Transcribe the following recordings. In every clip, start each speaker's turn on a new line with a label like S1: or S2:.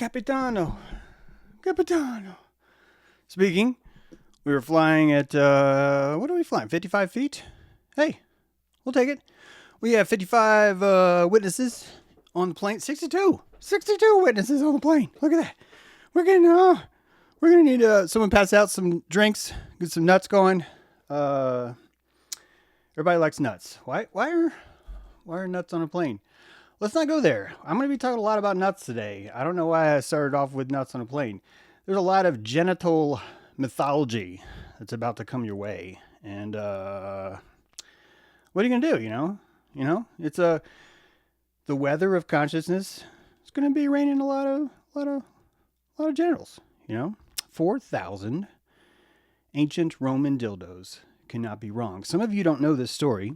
S1: Capitano. Capitano. Speaking, we were flying at, what are we flying? 55 feet? Hey, we'll take it. We have 55 witnesses on the plane. 62 witnesses on the plane. Look at that. We're gonna need someone pass out some drinks, get some nuts going. Everybody likes nuts. Why are nuts on a plane? Let's not go there. I'm going to be talking a lot about nuts today. I don't know why I started off with nuts on a plane. There's a lot of genital mythology that's about to come your way. And what are you going to do, You know, it's the weather of consciousness. It's going to be raining a lot of genitals, 4,000 ancient Roman dildos. Cannot be wrong. Some of you don't know this story.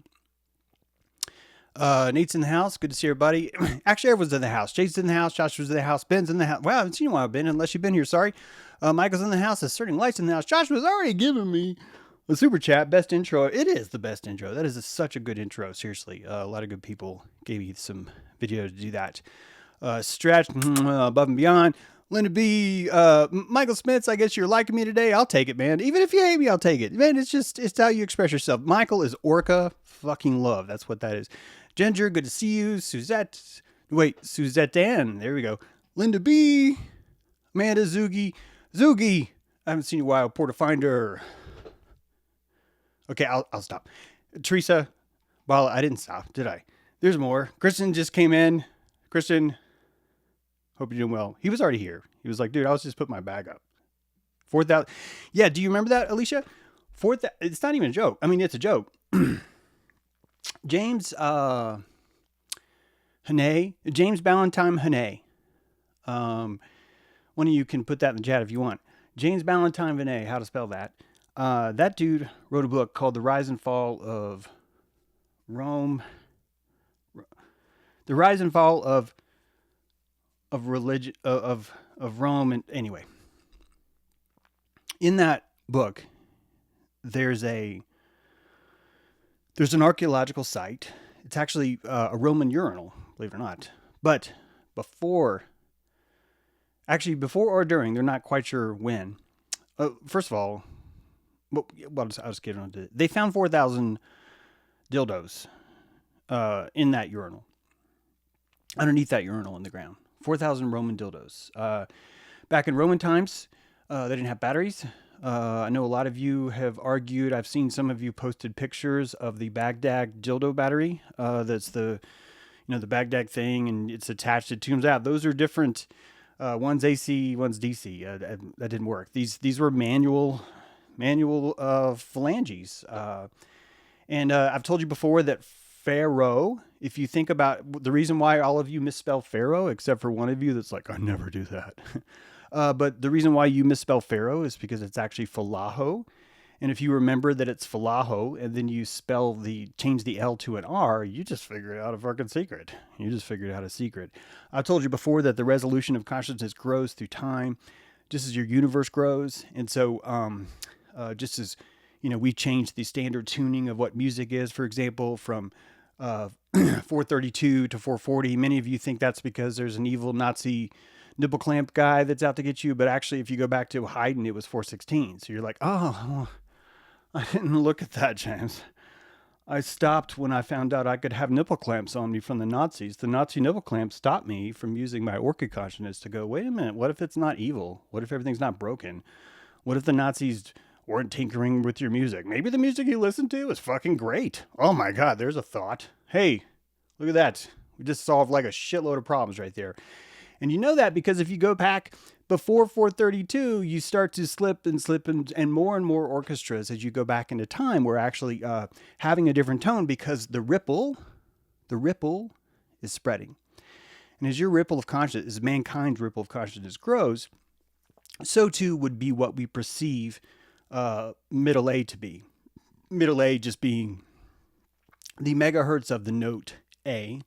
S1: Nate's in the house. Good to see everybody. Actually, everyone's in the house. Jason's in the house. Joshua's in the house. Ben's in the house. Wow, I haven't seen you in a while, Ben, unless you've been here. Sorry. Michael's in the house. Asserting lights in the house. Joshua's already given me a super chat. Best intro. It is the best intro. That is such a good intro. Seriously. A lot of good people gave me some video to do that. Stretch above and beyond. Linda B, Michael Smiths, I guess you're liking me today. I'll take it, man. Even if you hate me, I'll take it. Man, it's how you express yourself. Michael is Orca fucking love. That's what that is. Ginger, good to see you. Suzette Dan. There we go. Linda B, Amanda, Zoogie. I haven't seen you in a while. Porter Finder. Okay, I'll stop. Teresa, well, I didn't stop, did I? There's more. Kristen just came in. Kristen, hope you're doing well. He was already here. He was like, dude, I was just putting my bag up. 4,000. Yeah, do you remember that, Alicia? 4,000. It's not even a joke. I mean, it's a joke. James Ballantyne Hane. One of you can put that in the chat if you want. James Ballantyne Hane, how to spell that. That dude wrote a book called The Rise and Fall of Rome. The Rise and Fall of religion, of Rome. And anyway, in that book, there's an archaeological site. It's actually a Roman urinal, believe it or not. But before or during, they're not quite sure when. First of all, I'll just get on to it. They found 4,000 dildos in that urinal. Underneath that urinal in the ground. 4,000 Roman dildos. Back in Roman times, they didn't have batteries. I know a lot of you have argued. I've seen some of you posted pictures of the Baghdad dildo battery. That's the Baghdad thing, and it's attached to tombs out. Those are different. One's AC, one's DC. That didn't work. These were manual phalanges. And I've told you before that Pharaoh, if you think about the reason why all of you misspell Pharaoh, except for one of you that's like, I never do that. But the reason why you misspell Pharaoh is because it's actually Falaho. And if you remember that it's Falaho and then you change the L to an R, you just figured out a fucking secret. You just figured out a secret. I told you before that the resolution of consciousness grows through time, just as your universe grows. And so, just as, we changed the standard tuning of what music is, for example, from 432 to 440. Many of you think that's because there's an evil Nazi nipple clamp guy that's out to get you. But actually, if you go back to Haydn, it was 416. So you're like, oh, I didn't look at that, James. I stopped when I found out I could have nipple clamps on me from the Nazis. The Nazi nipple clamp stopped me from using my orchid consciousness to go, wait a minute, what if it's not evil? What if everything's not broken? What if the Nazis weren't tinkering with your music? Maybe the music you listen to is fucking great. Oh my God, there's a thought. Hey, look at that. We just solved like a shitload of problems right there. And you know that because if you go back before 432, you start to slip and more orchestras as you go back into time were actually having a different tone because the ripple is spreading. And as your ripple of consciousness, as mankind's ripple of consciousness grows, so too would be what we perceive middle A to be. Middle A just being the megahertz of the note A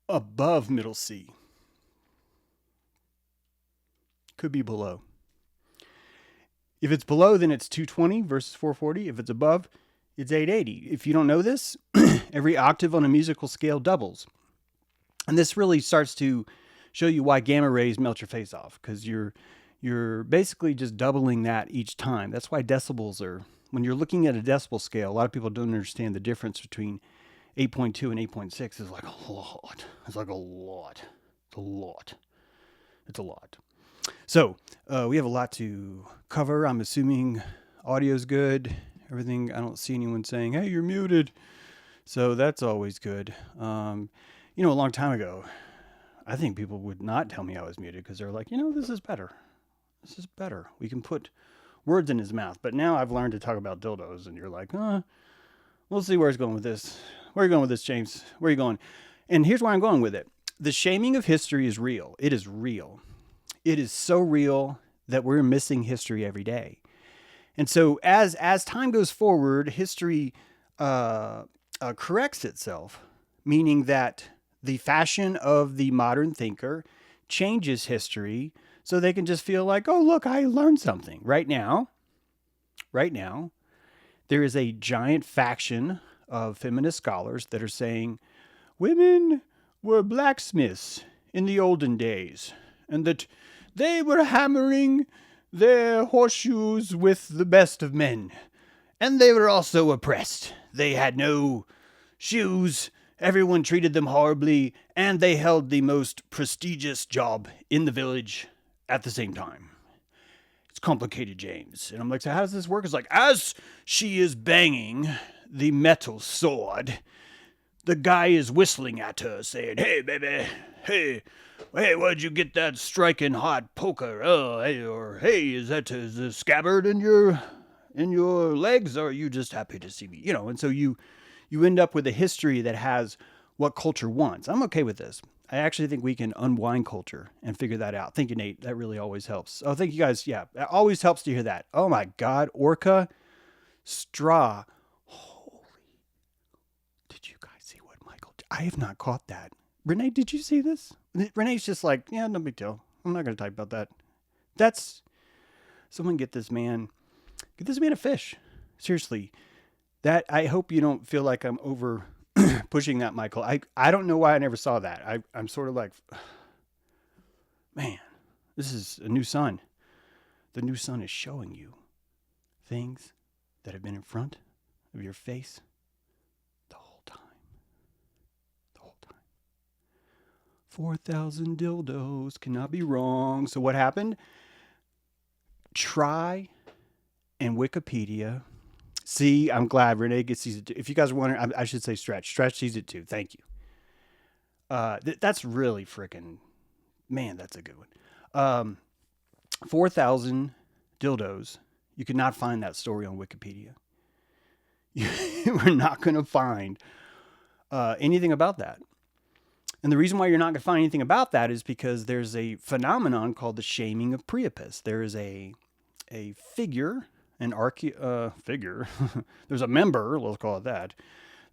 S1: above middle C. Could be below. If it's below, then it's 220 versus 440. If it's above, it's 880. If you don't know this, every octave on a musical scale doubles. And this really starts to show you why gamma rays melt your face off, because you're basically just doubling that each time. That's why decibels are, when you're looking at a decibel scale, a lot of people don't understand the difference between 8.2 and 8.6 is like a lot. It's like a lot. It's a lot. It's a lot. So we have a lot to cover. I'm assuming audio's good. Everything. I don't see anyone saying, "Hey, you're muted." So that's always good. A long time ago, I think people would not tell me I was muted because they're like, this is better. This is better. We can put words in his mouth. But now I've learned to talk about dildos, and you're like, we'll see where it's going with this. Where are you going with this, James? Where are you going? And here's where I'm going with it. The shaming of history is real. It is real. It is so real that we're missing history every day. And so as time goes forward, history corrects itself, meaning that the fashion of the modern thinker changes history so they can just feel like, oh, look, I learned something. Right now, there is a giant faction of feminist scholars that are saying women were blacksmiths in the olden days, and that they were hammering their horseshoes with the best of men. And they were also oppressed. They had no shoes. Everyone treated them horribly. And they held the most prestigious job in the village at the same time. It's complicated, James. And I'm like, so how does this work? It's like, as she is banging the metal sword, the guy is whistling at her, saying, "Hey, baby, hey, where'd you get that striking hot poker? Oh, hey, or hey, is the scabbard in your legs, or are you just happy to see me?" And so you end up with a history that has what culture wants. I'm okay with this. I actually think we can unwind culture and figure that out. Thank you, Nate. That really always helps. Oh, thank you guys. Yeah, it always helps to hear that. Oh my God, orca straw. Did you guys see what Michael? I have not caught that. Renee, did you see this? Renee's just like, yeah, no big deal. I'm not going to type about that. That's, someone get this man a fish. Seriously. That, I hope you don't feel like I'm over pushing that, Michael. I don't know why I never saw that. I'm sort of like, man, this is a new sun. The new sun is showing you things that have been in front of your face the whole time. 4,000 dildos cannot be wrong. So what happened? Try and Wikipedia. See, I'm glad Renee gets sees it too. If you guys are wondering, I should say Stretch. Stretch sees it too. Thank you. That's really freaking, man, that's a good one. 4,000 dildos. You could not find that story on Wikipedia. You are not going to find anything about that. And the reason why you're not going to find anything about that is because there's a phenomenon called the shaming of Priapus. There is a figure, figure. There's a member, let's call it that.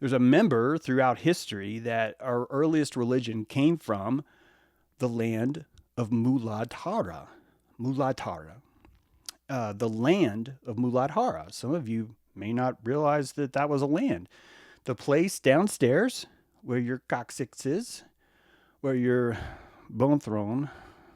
S1: There's a member throughout history that our earliest religion came from the land of Muladhara. The land of Muladhara. Some of you may not realize that was a land. The place downstairs where your coccyx is, where your bone throne,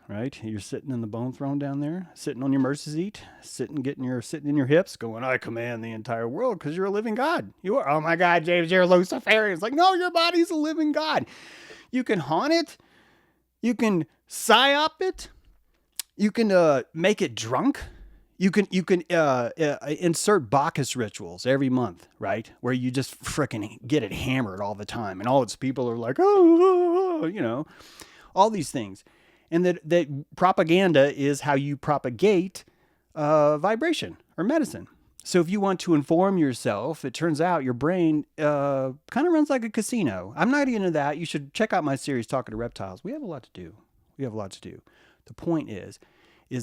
S1: right? You're sitting in the bone throne down there, sitting on your mercy seat, sitting in your hips, going, "I command the entire world," because you're a living God. You are. Oh my God, James, you're a Luciferian. It's like, no, your body's a living God. You can haunt it. You can psyop it. You can make it drunk. You can insert Bacchus rituals every month, right? Where you just frickin' get it hammered all the time. And all its people are like, all these things. And that propaganda is how you propagate vibration or medicine. So if you want to inform yourself, it turns out your brain kind of runs like a casino. I'm not into that. You should check out my series, Talking to Reptiles. We have a lot to do. The point is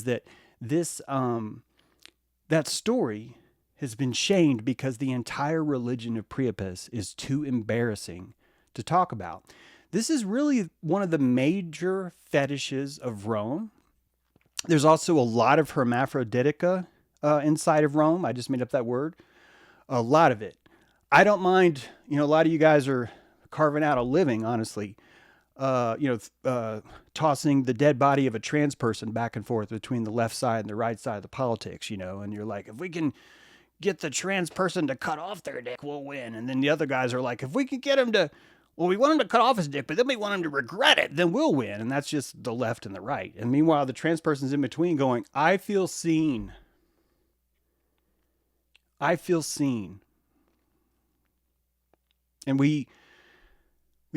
S1: that this that story has been shamed because the entire religion of Priapus is too embarrassing to talk about. This is really one of the major fetishes of Rome. There's also a lot of hermaphroditica inside of Rome. I just made up that word. A lot of it. I don't mind, a lot of you guys are carving out a living, honestly. tossing the dead body of a trans person back and forth between the left side and the right side of the politics, and you're like, if we can get the trans person to cut off their dick, we'll win. And then the other guys are like, if we can get him to, well, we want him to cut off his dick, but then we want him to regret it, then we'll win. And that's just the left and the right. And meanwhile, the trans person's in between going, I feel seen. I feel seen. And we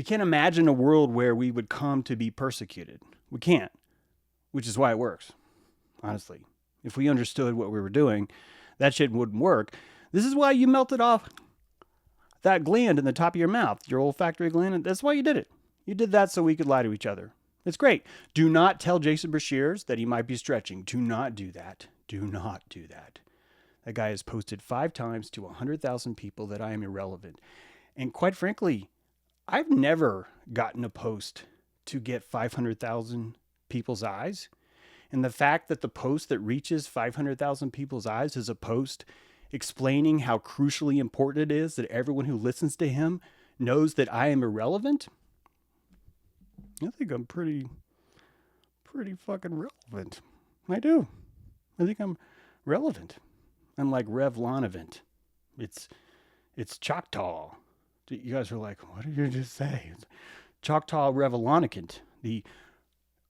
S1: can't imagine a world where we would come to be persecuted. We can't, which is why it works, honestly. If we understood what we were doing, that shit wouldn't work. This is why you melted off that gland in the top of your mouth, your olfactory gland. That's why you did it. You did that so we could lie to each other. It's great. Do not tell Jason Breshears that he might be stretching. Do not do that. Do not do that. That guy has posted 5 times to 100,000 people that I am irrelevant. And quite frankly, I've never gotten a post to get 500,000 people's eyes. And the fact that the post that reaches 500,000 people's eyes is a post explaining how crucially important it is that everyone who listens to him knows that I am irrelevant. I think I'm pretty fucking relevant. I do. I think I'm relevant. I'm like Revlonavant. It's Choctaw. You guys are like, what did you just say? It's Choctaw Revlonicant. The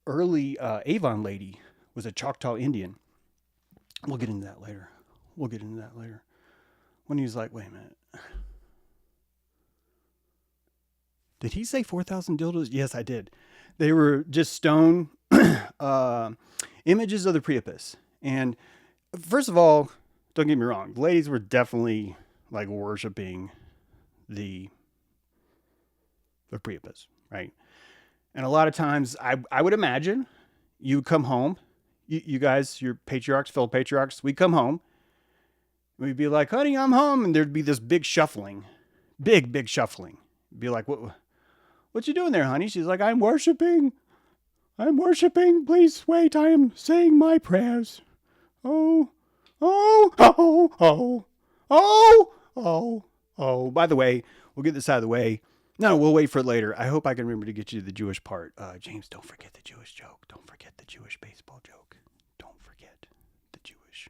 S1: early Avon lady was a Choctaw Indian. We'll get into that later. When he was like, wait a minute. Did he say 4,000 dildos? Yes, I did. They were just stone images of the Priapus. And first of all, don't get me wrong. The ladies were definitely like worshiping the Priapus, right? And a lot of times I would imagine you come home, you guys, your patriarchs, fellow patriarchs, we come home, we'd be like, honey, I'm home. And there'd be this big shuffling, big shuffling. Be like, what you doing there, honey? She's like, I'm worshiping. Please wait. I am saying my prayers. Oh. By the way, we'll get this out of the way. No, we'll wait for it later. I hope I can remember to get you to the Jewish part. James, don't forget the Jewish joke. Don't forget the Jewish baseball joke. Don't forget the Jewish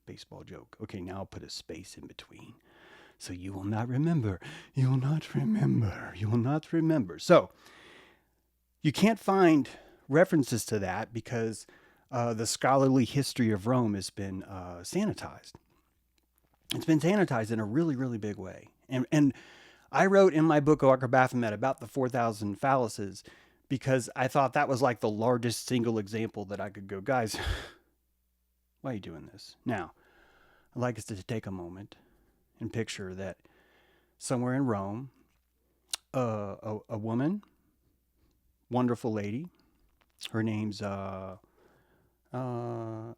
S1: baseball joke. Okay, now I'll put a space in between. So you will not remember. You will not remember. So you can't find references to that because the scholarly history of Rome has been sanitized. It's been sanitized in a really, really big way. And I wrote in my book, Ark of Baphomet, about the 4,000 phalluses because I thought that was like the largest single example that I could go, guys, why are you doing this? Now, I'd like us to take a moment and picture that somewhere in Rome, a woman, wonderful lady, her name's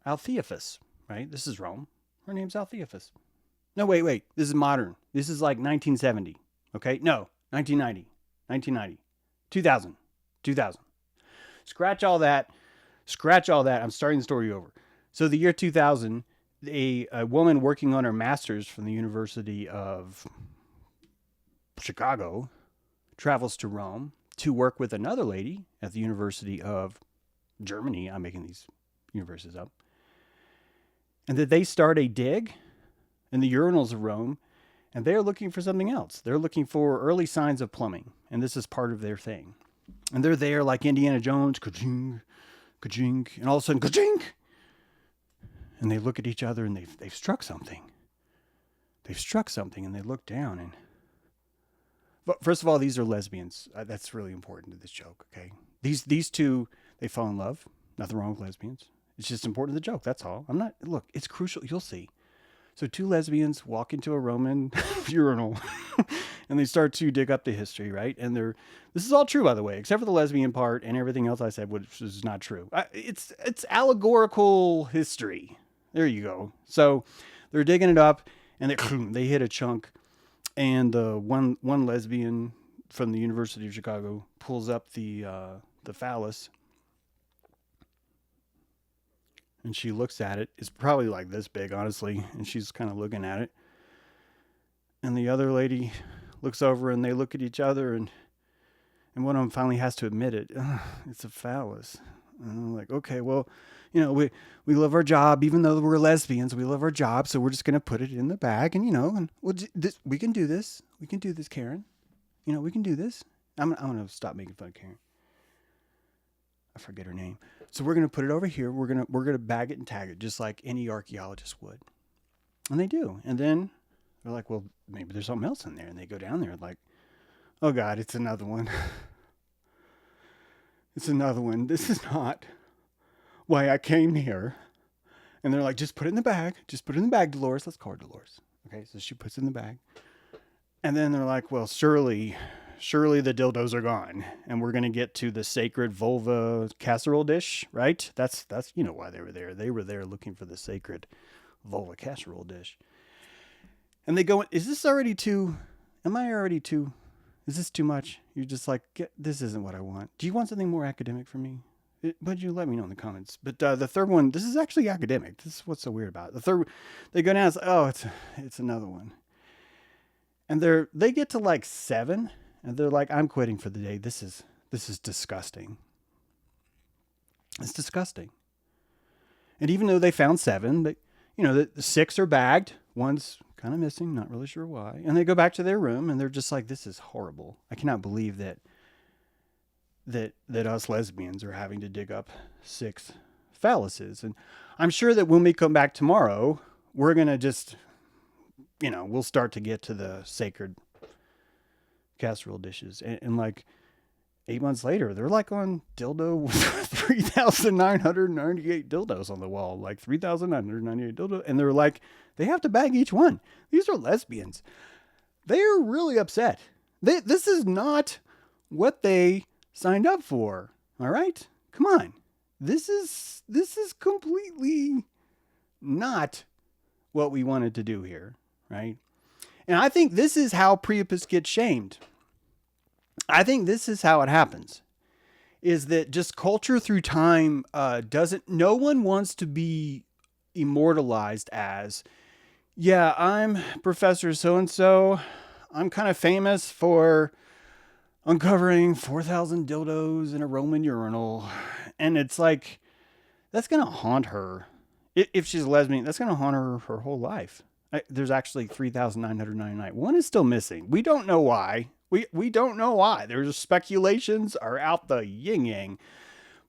S1: Altheophis, right? This is Rome. Her name's Altheophis. No, wait. This is modern. This is like 1970. Okay? No, 1990. 2000. Scratch all that. I'm starting the story over. So the year 2000, a woman working on her master's from the University of Chicago travels to Rome to work with another lady at the University of Germany. I'm making these universities up. And that they start a dig in the urinals of Rome, and they're looking for something else. They're looking for early signs of plumbing, and this is part of their thing. And they're there like Indiana Jones, ka-ching, ka-ching, and all of a sudden, ka-ching! And they look at each other, and they've struck something. And they look down, and... But first of all, these are lesbians. That's really important to this joke, okay? These two, they fall in love. Nothing wrong with lesbians. It's just important to the joke, that's all. Look, it's crucial, you'll see. So 2 lesbians walk into a Roman urinal and they start to dig up the history, right? And this is all true, by the way, except for the lesbian part and everything else I said, which is not true. It's allegorical history. There you go. So they're digging it up and they hit a chunk, and one lesbian from the University of Chicago pulls up the phallus. And she looks at it. It's probably like this big, honestly. And she's kind of looking at it. And the other lady looks over and they look at each other. And And one of them finally has to admit it. It's a phallus. And I'm like, okay, well, you know, we love our job, even though we're lesbians. We love our job, so we're just gonna put it in the bag, and we can do this. We can do this, Karen. You know, we can do this. I'm gonna stop making fun of Karen. I forget her name. So we're gonna put it over here. We're gonna bag it and tag it, just like any archaeologist would. And they do. And then they're like, well, maybe there's something else in there. And they go down there and like, oh God, it's another one. It's another one. This is not why I came here. And they're like, just put it in the bag. Just put it in the bag, Dolores. Let's call her Dolores. Okay, so she puts it in the bag. And then they're like, well, surely the dildos are gone. And we're going to get to the sacred vulva casserole dish, right? That's you know why they were there. They were there looking for the sacred vulva casserole dish. And they go, is this already too, is this too much? You're just like, this isn't what I want. Do you want something more academic from me? But you let me know in the comments. But the third one, this is actually academic. This is what's so weird about it. The third, they go down, it's like, oh, it's another one. And they get to like 7, and they're like, I'm quitting for the day. This is disgusting. It's disgusting. And even though they found 7, the 6 are bagged. One's kind of missing, not really sure why. And they go back to their room, and they're just like, this is horrible. I cannot believe that us lesbians are having to dig up 6 phalluses. And I'm sure that when we come back tomorrow, we're going to just, we'll start to get to the sacred casserole dishes. And like 8 months later, they're like on dildo 3,998 dildos on the wall, like 3,998 dildos. And they're like, they have to bag each one. These are lesbians. They're really upset. This is not what they signed up for. All right? Come on. This is completely not what we wanted to do here, right? And I think this is how Priapus gets shamed. I think this is how it happens. Is that just culture through time no one wants to be immortalized as, yeah, I'm Professor so-and-so. I'm kind of famous for uncovering 4,000 dildos in a Roman urinal. And it's like, that's going to haunt her. If she's a lesbian, that's going to haunt her whole life. There's actually 3,999. One is still missing. We don't know why. We don't know why. There's speculations are out the yin-yang.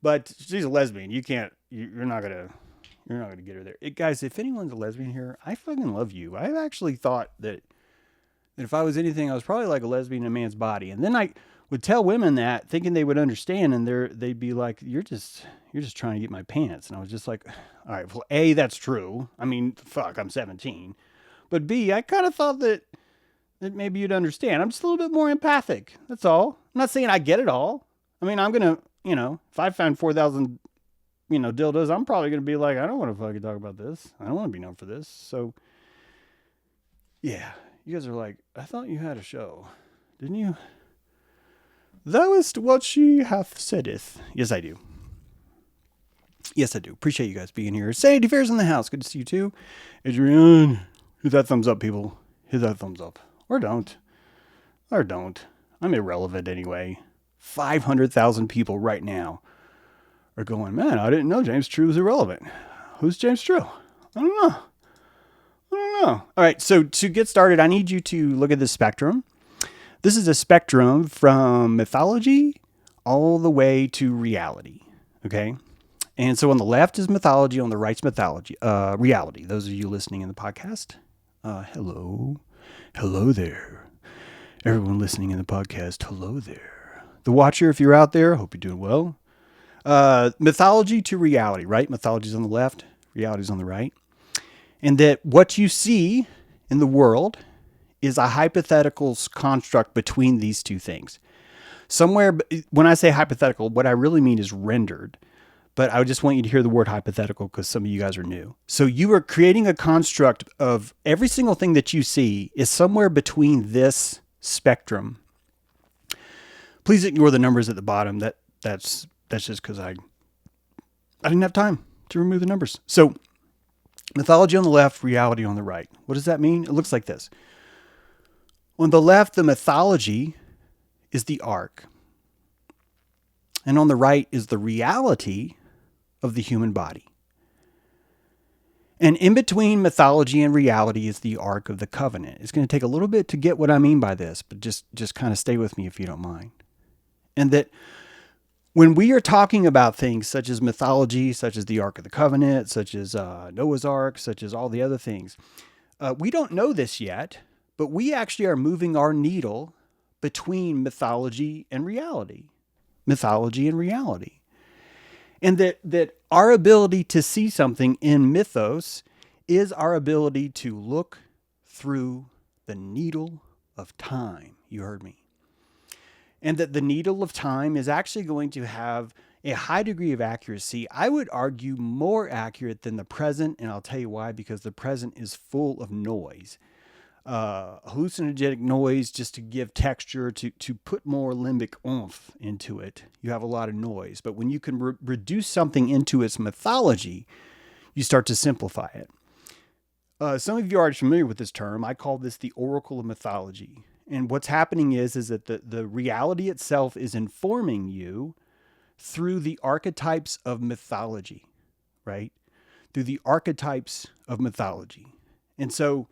S1: But she's a lesbian. You're not going to get her there. Guys, if anyone's a lesbian here, I fucking love you. I've actually thought that if I was anything, I was probably like a lesbian in a man's body. And then I would tell women that, thinking they would understand, and they'd be like, you're just trying to get my pants. And I was just like, all right, well, A, that's true. I mean, fuck, I'm 17. But B, I kind of thought that maybe you'd understand. I'm just a little bit more empathic. That's all. I'm not saying I get it all. I mean, I'm going to, if I found 4,000, dildos, I'm probably going to be like, I don't want to fucking talk about this. I don't want to be known for this. So, yeah. You guys are like, I thought you had a show. Didn't you? Thou is what she hath saideth. Yes, I do. Yes, I do. Appreciate you guys being here. Sandy Fair's in the house. Good to see you too. Adrian, hit that thumbs up, people. Hit that thumbs up. Or don't. I'm irrelevant anyway. 500,000 people right now are going, man, I didn't know James True was irrelevant. Who's James True? I don't know. All right, so to get started, I need you to look at this spectrum. This is a spectrum from mythology all the way to reality, okay? And so on the left is mythology, on the right's reality. Those of you listening in the podcast, hello there. Everyone listening in the podcast, hello there. The watcher, if you're out there, hope you're doing well. Mythology to reality, right? Mythology's on the left, reality's on the right. And that what you see in the world is a hypothetical construct between these two things. Somewhere, when I say hypothetical, what I really mean is rendered. But I just want you to hear the word hypothetical because some of you guys are new. So you are creating a construct of every single thing that you see is somewhere between this spectrum. Please ignore the numbers at the bottom. That's just because I didn't have time to remove the numbers. So mythology on the left, reality on the right. What does that mean? It looks like this. On the left, the mythology is the ark. And on the right is the reality of the human body. And in between mythology and reality is the Ark of the Covenant. It's going to take a little bit to get what I mean by this, but just kind of stay with me if you don't mind. And that when we are talking about things such as mythology, such as the Ark of the Covenant, such as Noah's Ark, such as all the other things, we don't know this yet, but we actually are moving our needle between mythology and reality. Mythology and reality. And that our ability to see something in mythos is our ability to look through the needle of time. You heard me. And that the needle of time is actually going to have a high degree of accuracy. I would argue more accurate than the present, and I'll tell you why, because the present is full of noise. Hallucinogenic noise just to give texture, to put more limbic oomph into it. You have a lot of noise. But when you can reduce something into its mythology, you start to simplify it. Some of you are already familiar with this term. I call this the oracle of mythology. And what's happening is that the reality itself is informing you through the archetypes of mythology, right? Through the archetypes of mythology. And so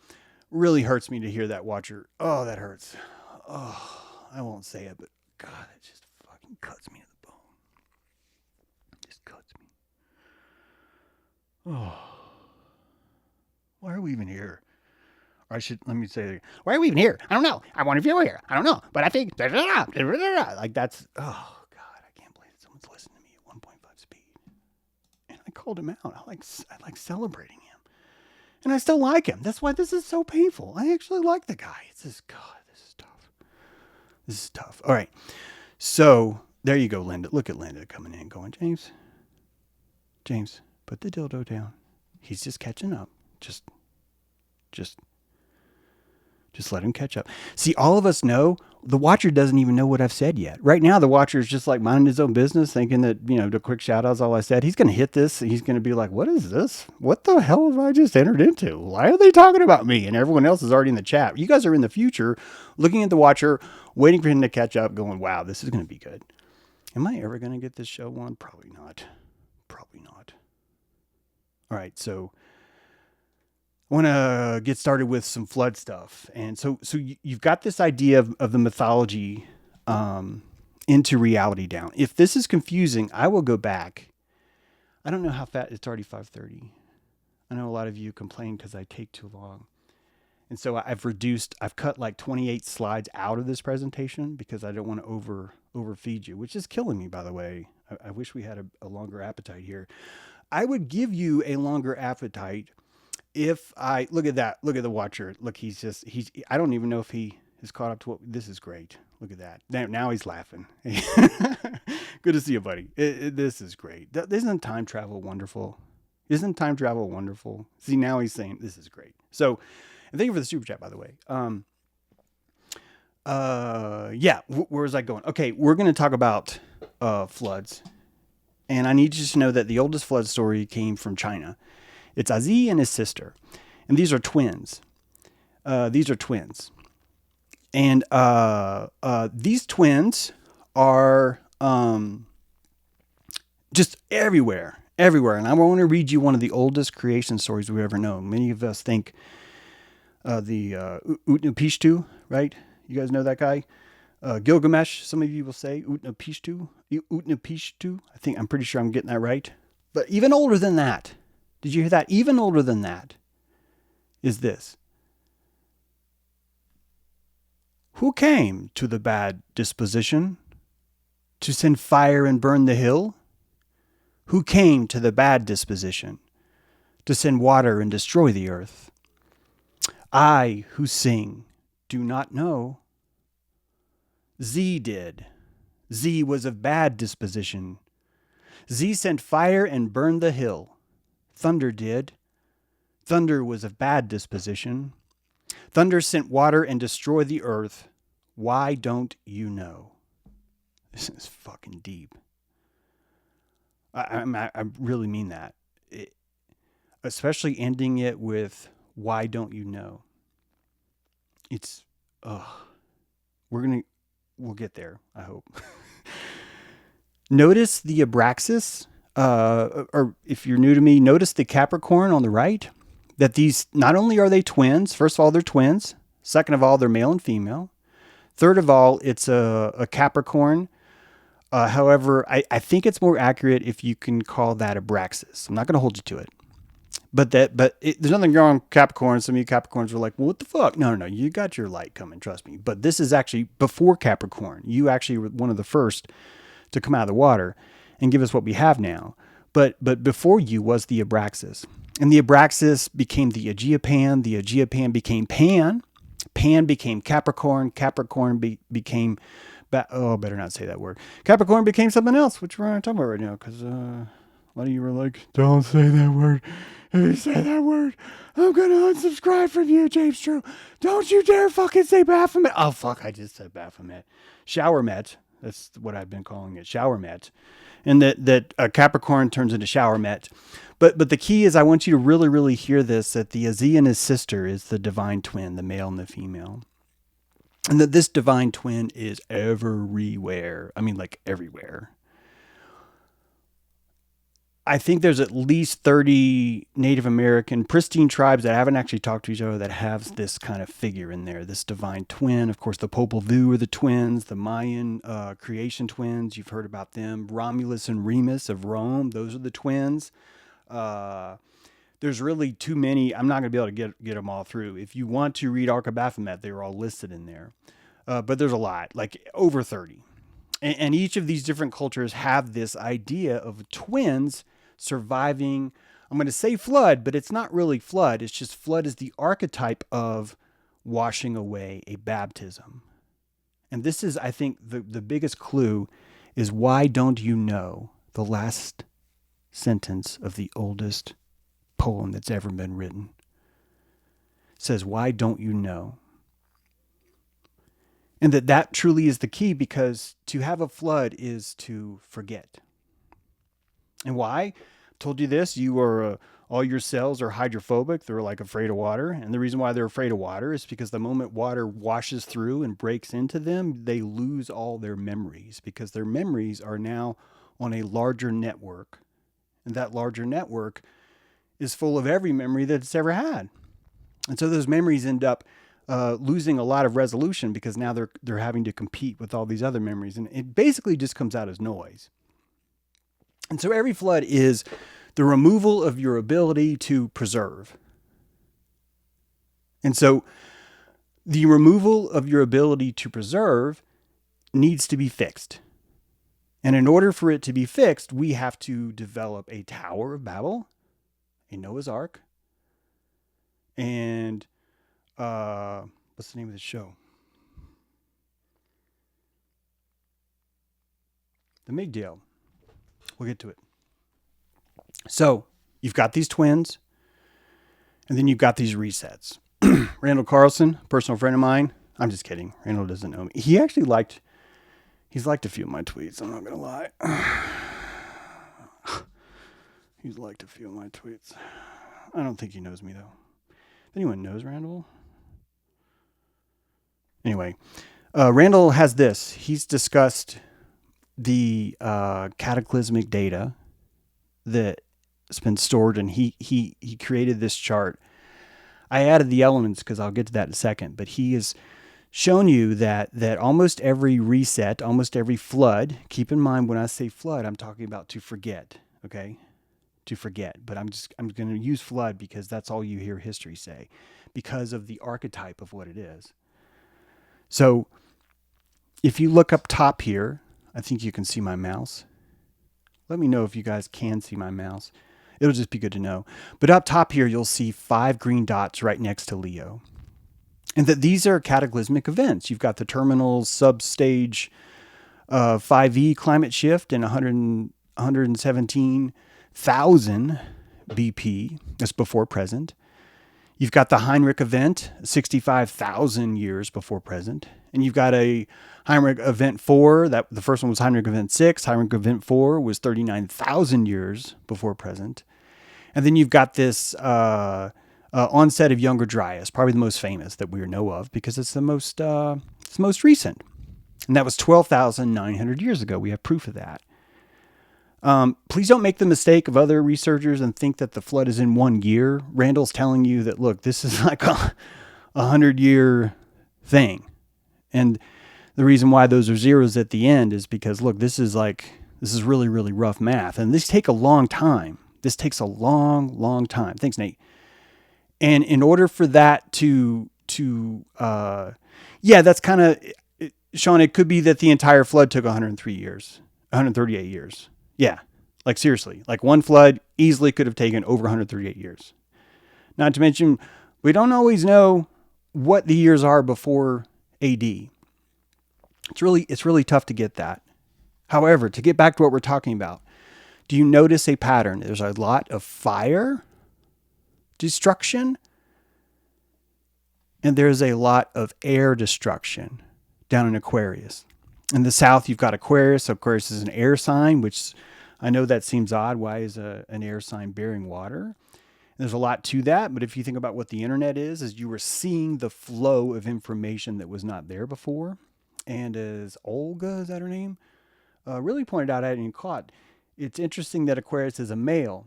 S1: really hurts me to hear that, Watcher. Oh, that hurts. Oh, I won't say it, but God, it just fucking cuts me to the bone. It just cuts me. Oh. Why are we even here? Or let me say it again. Why are we even here? I don't know. I wonder if you're here. I don't know. But I think, like that's, oh God, I can't believe someone's listening to me at 1.5 speed. And I called him out. I like celebrating him. And I still like him. That's why this is so painful. I actually like the guy. It's just, God, this is tough. This is tough. All right. So there you go, Linda. Look at Linda coming in going, James, put the dildo down. He's just catching up. Just let him catch up. See, all of us know the Watcher doesn't even know what I've said yet. Right now, the Watcher is just like minding his own business, thinking that, the quick shout out's all I said. He's going to hit this. He's going to be like, what is this? What the hell have I just entered into? Why are they talking about me? And everyone else is already in the chat. You guys are in the future looking at the Watcher, waiting for him to catch up, going, wow, this is going to be good. Am I ever going to get this show on? Probably not. Probably not. All right. So I want to get started with some flood stuff. And so you've got this idea of the mythology into reality down. If this is confusing, I will go back. I don't know how fast. It's already 5:30. I know a lot of you complain because I take too long. And so I've cut like 28 slides out of this presentation because I don't want to overfeed you, which is killing me, by the way. I wish we had a longer appetite here. I would give you a longer appetite if I look at that. Look at the Watcher. Look, I don't even know if he is caught up to what this is great. Look at that. Now he's laughing. Good to see you, buddy. This is great. Isn't time travel wonderful? Isn't time travel wonderful? See, now he's saying this is great. So, and thank you for the super chat, by the way. Yeah, where was I going? Okay, we're going to talk about floods. And I need you to know that the oldest flood story came from China. It's A-Zie and his sister. And these are twins. And these twins are just everywhere. And I want to read you one of the oldest creation stories we've ever known. Many of us think the Utnapishtim, right? You guys know that guy? Gilgamesh, some of you will say Utnapishtim. I'm pretty sure I'm getting that right. But even older than that, did you hear that? Even older than that is this. Who came to the bad disposition to send fire and burn the hill? Who came to the bad disposition to send water and destroy the earth? I who sing do not know. Z did. Z was of bad disposition. Z sent fire and burned the hill. Thunder did. Thunder was of bad disposition. Thunder sent water and destroyed the earth. Why don't you know? This is fucking deep. I really mean that. Especially ending it with, why don't you know? We'll get there, I hope. Notice the Abraxas, or if you're new to me, notice the Capricorn on the right. That these, not only are they twins, first of all, they're twins. Second of all, they're male and female. Third of all, it's a Capricorn. However, I think it's more accurate if you can call that Abraxas. I'm not going to hold you to it. There's nothing wrong with Capricorn. Some of you Capricorns were like, well, what the fuck? No. You got your light coming, trust me. But this is actually before Capricorn. You actually were one of the first to come out of the water and give us what we have now. But before you was the Abraxas. And the Abraxas became the Aegeopan. The Aegeopan became Pan. Pan became Capricorn. Capricorn became... better not say that word. Capricorn became something else, which we're not talking about right now, because a lot of you were like, don't say that word. If you say that word, I'm going to unsubscribe from you, James True. Don't you dare fucking say Baphomet. Oh, fuck, I just said Baphomet. Showermet. That's what I've been calling it, Showermet. And that Capricorn turns into Showermet. But the key is I want you to really, really hear this, that the A-Zie and his sister is the divine twin, the male and the female. And that this divine twin is everywhere. I mean, like everywhere. I think there's at least 30 Native American pristine tribes that haven't actually talked to each other that have this kind of figure in there, this divine twin. Of course, the Popol Vuh are the twins, the Mayan creation twins. You've heard about them. Romulus and Remus of Rome, those are the twins. There's really too many. I'm not going to be able to get them all through. If you want to read Ark of Baphomet, they were all listed in there. But there's a lot, like over 30. And each of these different cultures have this idea of twins surviving, I'm going to say flood, but it's not really flood. It's just flood is the archetype of washing away a baptism. And this is, I think, the biggest clue is, why don't you know the last sentence of the oldest poem that's ever been written? It says, why don't you know? And that truly is the key, because to have a flood is to forget. And why? I told you this, you are, all your cells are hydrophobic. They're like afraid of water. And the reason why they're afraid of water is because the moment water washes through and breaks into them, they lose all their memories, because their memories are now on a larger network. And that larger network is full of every memory that it's ever had. And so those memories end up losing a lot of resolution, because now they're having to compete with all these other memories. And it basically just comes out as noise. And so every flood is the removal of your ability to preserve. And so the removal of your ability to preserve needs to be fixed. And in order for it to be fixed, we have to develop a Tower of Babel, a Noah's Ark, and what's the name of the show? The Migdal. We'll get to it. So you've got these twins, and then you've got these resets. Randall Carlson, personal friend of mine. I'm just kidding. Randall doesn't know me. He's liked a few of my tweets. I'm not going to lie. He's liked a few of my tweets. I don't think he knows me, though. If anyone knows Randall? Anyway, Randall has this. He's discussed the cataclysmic data that's been stored, and he created this chart. I added the elements because I'll get to that in a second, but he has shown you that almost every reset, almost every flood, keep in mind when I say flood, I'm talking about to forget, okay? To forget, but I'm going to use flood because that's all you hear history say, because of the archetype of what it is. So if you look up top here, I think you can see my mouse. Let me know if you guys can see my mouse. It'll just be good to know. But up top here, you'll see 5 green dots right next to Leo. And that these are cataclysmic events. You've got the terminal substage 5e climate shift in 117,000 BP. That's before present. You've got the Heinrich event, 65,000 years before present. And you've got a Heinrich event 4. That the first one was Heinrich event 6. Heinrich event 4 was 39,000 years before present. And then you've got this onset of Younger Dryas, probably the most famous that we know of, because it's the most recent. And that was 12,900 years ago. We have proof of that. Please don't make the mistake of other researchers and think that the flood is in 1 year. Randall's telling you that, look, this is like a 100-year thing. And the reason why those are zeros at the end is because, look, this is really, really rough math. And this takes a long time. This takes a long, long time. Thanks, Nate. And in order for that that's kind of, Sean, it could be that the entire flood took 138 years. Yeah, like seriously, like one flood easily could have taken over 138 years. Not to mention, we don't always know what the years are before AD. It's really tough to get that. However, to get back to what we're talking about, do you notice a pattern? There's a lot of fire, destruction, and there's a lot of air destruction down in Aquarius. In the south, you've got Aquarius. Aquarius is an air sign, which I know that seems odd. Why is an air sign bearing water? There's a lot to that, but if you think about what the internet is you were seeing the flow of information that was not there before. And as Olga, is that her name, really pointed out, I hadn't even caught, it's interesting that Aquarius is a male.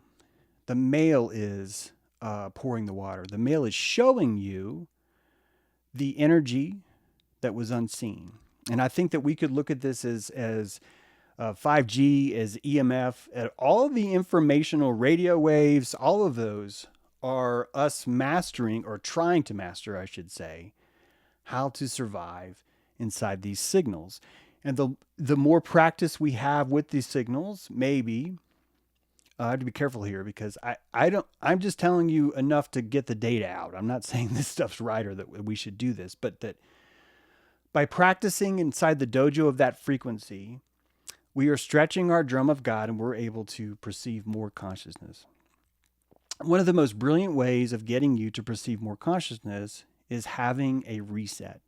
S1: The male is pouring the water. The male is showing you the energy that was unseen. And I think that we could look at this as 5G, as EMF, at all of the informational radio waves, all of those are us mastering, or trying to master, I should say, how to survive inside these signals. And the more practice we have with these signals, maybe, I have to be careful here because I'm just telling you enough to get the data out. I'm not saying this stuff's right or that we should do this, but that by practicing inside the dojo of that frequency, we are stretching our drum of God and we're able to perceive more consciousness. One of the most brilliant ways of getting you to perceive more consciousness is having a reset.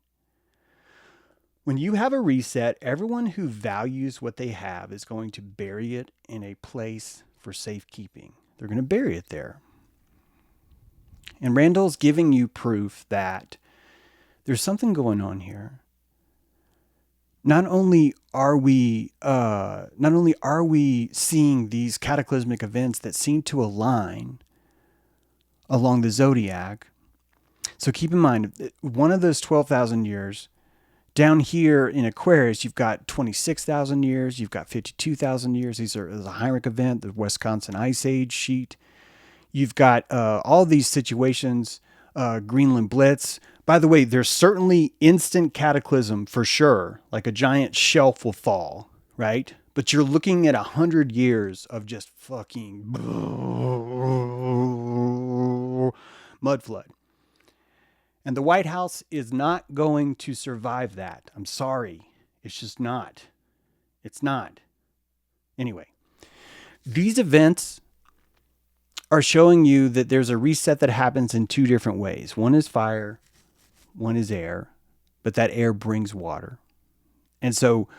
S1: When you have a reset, everyone who values what they have is going to bury it in a place for safekeeping. They're going to bury it there. And Randall's giving you proof that there's something going on here. Not only are we seeing these cataclysmic events that seem to align along the zodiac. So keep in mind, one of those 12,000 years, down here in Aquarius, you've got 26,000 years, you've got 52,000 years. There's a Heinrich event, the Wisconsin Ice Age sheet. You've got all these situations, Greenland Blitz. By the way, there's certainly instant cataclysm for sure, like a giant shelf will fall, right? But you're looking at 100 years of just fucking mud flood. And the White House is not going to survive that. I'm sorry. It's just not. It's not. Anyway, these events are showing you that there's a reset that happens in two different ways. One is fire, one is air, but that air brings water. And so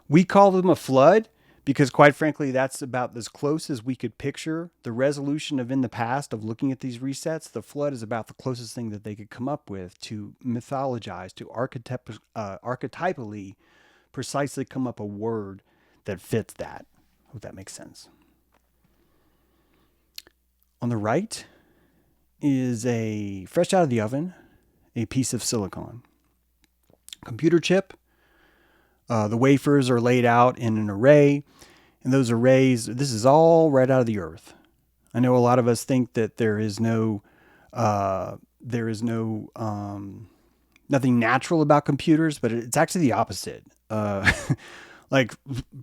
S1: we call them a flood because, quite frankly, that's about as close as we could picture the resolution of in the past of looking at these resets. The flood is about the closest thing that they could come up with to mythologize, to archetypally precisely come up a word that fits that. I hope that makes sense. On the right is a fresh out of the oven, a piece of silicon. Computer chip. The wafers are laid out in an array, and those arrays, this is all right out of the earth. I know a lot of us think that there is nothing natural about computers, but it's actually the opposite. Like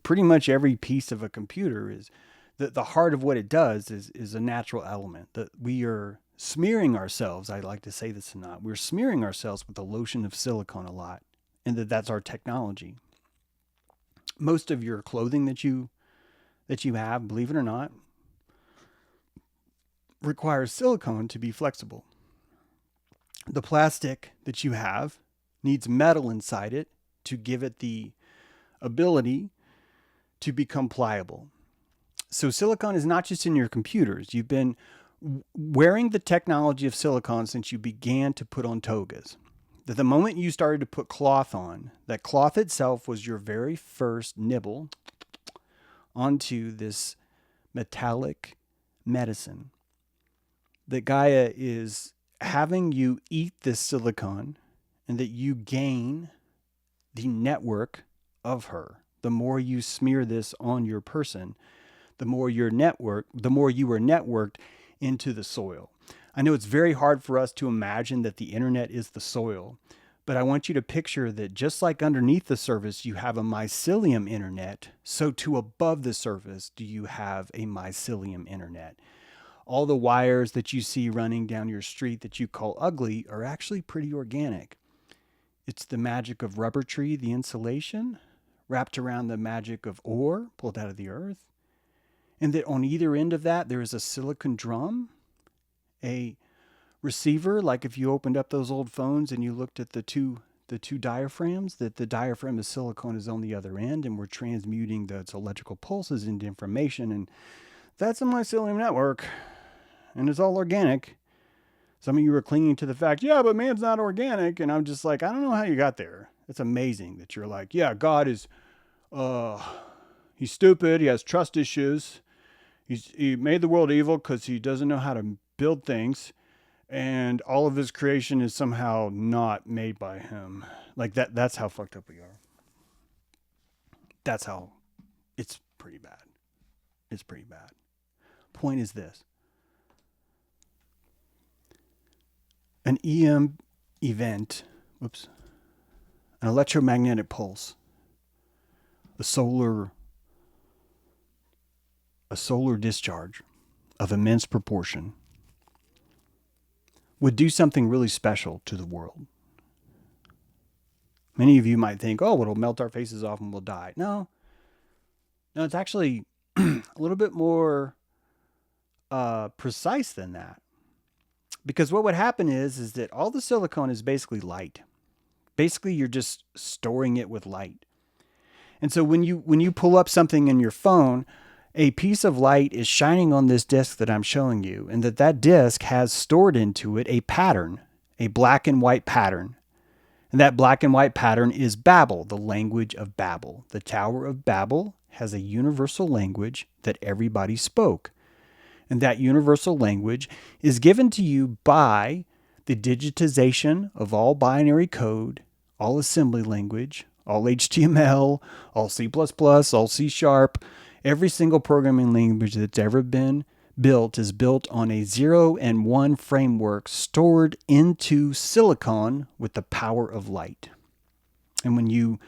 S1: pretty much every piece of a computer is, the heart of what it does is a natural element that we are smearing ourselves. I like to say this or not. We're smearing ourselves with the lotion of silicone a lot, and that's our technology. Most of your clothing that you have, believe it or not, requires silicone to be flexible. The plastic that you have needs metal inside it to give it the ability to become pliable. So silicone is not just in your computers. You've been wearing the technology of silicone since you began to put on togas. That the moment you started to put cloth on, that cloth itself was your very first nibble onto this metallic medicine that Gaia is having you eat this silicon, and that you gain the network of her. The more you smear this on your person, the more you are networked into the soil. I know it's very hard for us to imagine that the internet is the soil, but I want you to picture that just like underneath the surface you have a mycelium internet, so too above the surface do you have a mycelium internet. All the wires that you see running down your street that you call ugly are actually pretty organic. It's the magic of rubber tree, the insulation, wrapped around the magic of ore pulled out of the earth. And that on either end of that, there is a silicon drum, a receiver, like if you opened up those old phones and you looked at the two diaphragms, that the diaphragm of silicon is on the other end, and we're transmuting those electrical pulses into information. And that's a mycelium network, and it's all organic. Some of you are clinging to the fact, yeah, but man's not organic. And I'm just like, I don't know how you got there. It's amazing that you're like, yeah, God is, he's stupid. He has trust issues. He made the world evil because he doesn't know how to build things. And all of his creation is somehow not made by him. Like that's how fucked up we are. It's pretty bad. It's pretty bad. Point is this. An EM event, an electromagnetic pulse, a solar discharge of immense proportion would do something really special to the world. Many of you might think, oh, it'll melt our faces off and we'll die. No, it's actually a little bit more precise than that. Because what would happen is that all the silicon is basically light. Basically, you're just storing it with light. And so when you pull up something in your phone, a piece of light is shining on this disk that I'm showing you, and that disk has stored into it a pattern, a black and white pattern. And that black and white pattern is Babel, the language of Babel. The Tower of Babel has a universal language that everybody spoke. And that universal language is given to you by the digitization of all binary code, all assembly language, all HTML, all C++, all C#. Every single programming language that's ever been built is built on a 0 and 1 framework stored into silicon with the power of light. And when you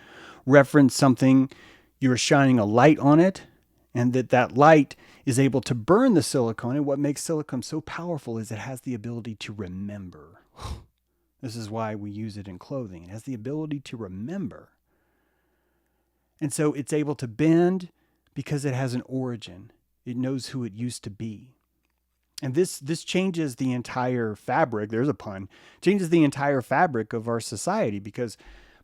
S1: reference something, you're shining a light on it, and that light is able to burn the silicon. And what makes silicon so powerful is it has the ability to remember. This is why we use it in clothing. It has the ability to remember. And so it's able to bend because it has an origin. It knows who it used to be. And this changes the entire fabric, there's a pun, changes the entire fabric of our society, because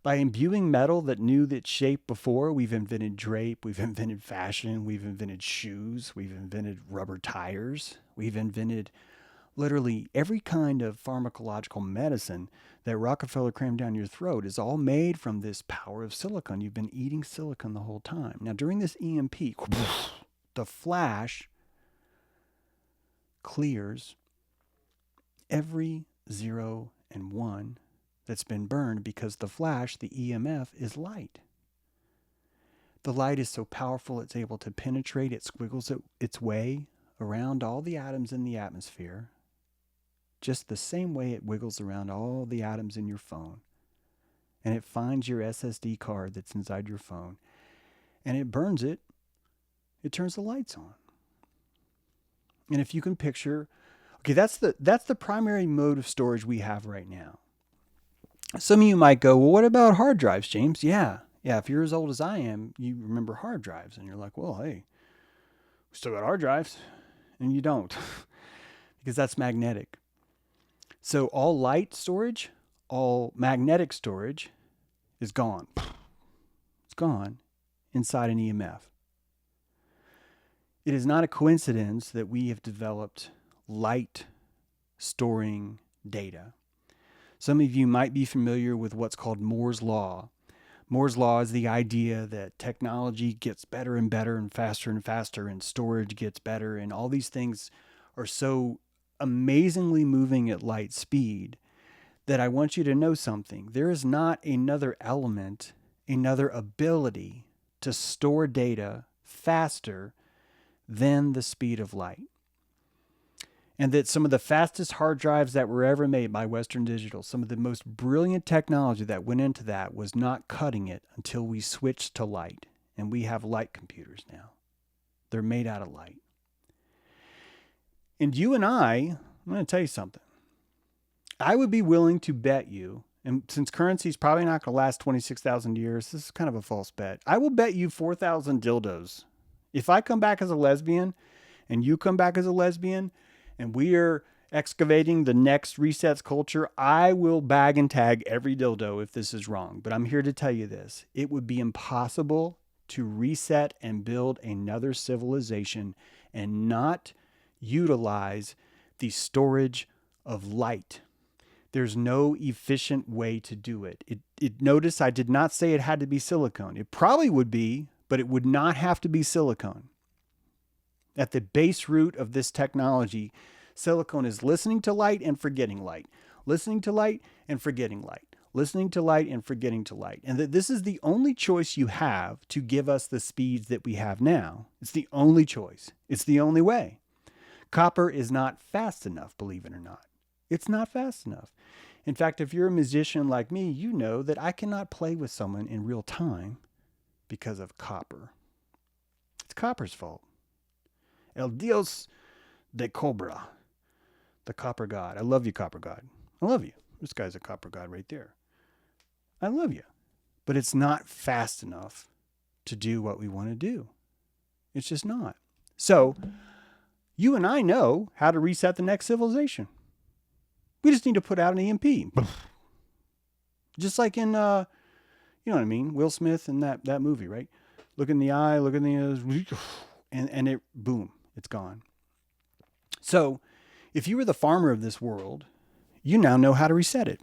S1: by imbuing metal that knew its shape before, we've invented drape, we've invented fashion, we've invented shoes, we've invented rubber tires, we've invented literally every kind of pharmacological medicine that Rockefeller crammed down your throat is all made from this power of silicon. You've been eating silicon the whole time. Now, during this EMP, the flash clears every 0 and 1 that's been burned, because the flash, the EMF, is light. The light is so powerful it's able to penetrate, it squiggles its way around all the atoms in the atmosphere, just the same way it wiggles around all the atoms in your phone. And it finds your SSD card that's inside your phone, and it burns it. It turns the lights on. And if you can picture, okay, that's the primary mode of storage we have right now. Some of you might go, well, what about hard drives, James? Yeah, if you're as old as I am, you remember hard drives. And you're like, well, hey, we still got hard drives. And you don't, because that's magnetic. So all light storage, all magnetic storage is gone. It's gone inside an EMF. It is not a coincidence that we have developed light storing data. Some of you might be familiar with what's called Moore's Law. Moore's law is the idea that technology gets better and better and faster, and storage gets better, and all these things are so amazingly moving at light speed that I want you to know something. There is not another element, another ability to store data faster than the speed of light. And that some of the fastest hard drives that were ever made by Western Digital, some of the most brilliant technology that went into that was not cutting it until we switched to light. And we have light computers now. They're made out of light. And you and I'm going to tell you something. I would be willing to bet you, and since currency is probably not going to last 26,000 years, this is kind of a false bet. I will bet you 4,000 dildos. If I come back as a lesbian and you come back as a lesbian and we are excavating the next resets culture, I will bag and tag every dildo if this is wrong. But I'm here to tell you this. It would be impossible to reset and build another civilization and not utilize the storage of light. There's no efficient way to do it. Notice I did not say it had to be silicone. It probably would be, but it would not have to be silicone. At the base root of this technology, silicone is listening to light and forgetting light. Listening to light and forgetting light. Listening to light and forgetting to light. And that this is the only choice you have to give us the speeds that we have now. It's the only choice. It's the only way. Copper is not fast enough, believe it or not. It's not fast enough. In fact, if you're a musician like me, you know that I cannot play with someone in real time because of copper. It's copper's fault. El Dios de Cobra, the copper god. I love you, copper god. I love you. This guy's a copper god right there. I love you. But it's not fast enough to do what we want to do. It's just not. So, you and I know how to reset the next civilization. We just need to put out an EMP. Just like in, you know what I mean? Will Smith in that movie, right? Look in the eye, look in the eyes, and it, boom, it's gone. So, if you were the farmer of this world, you now know how to reset it.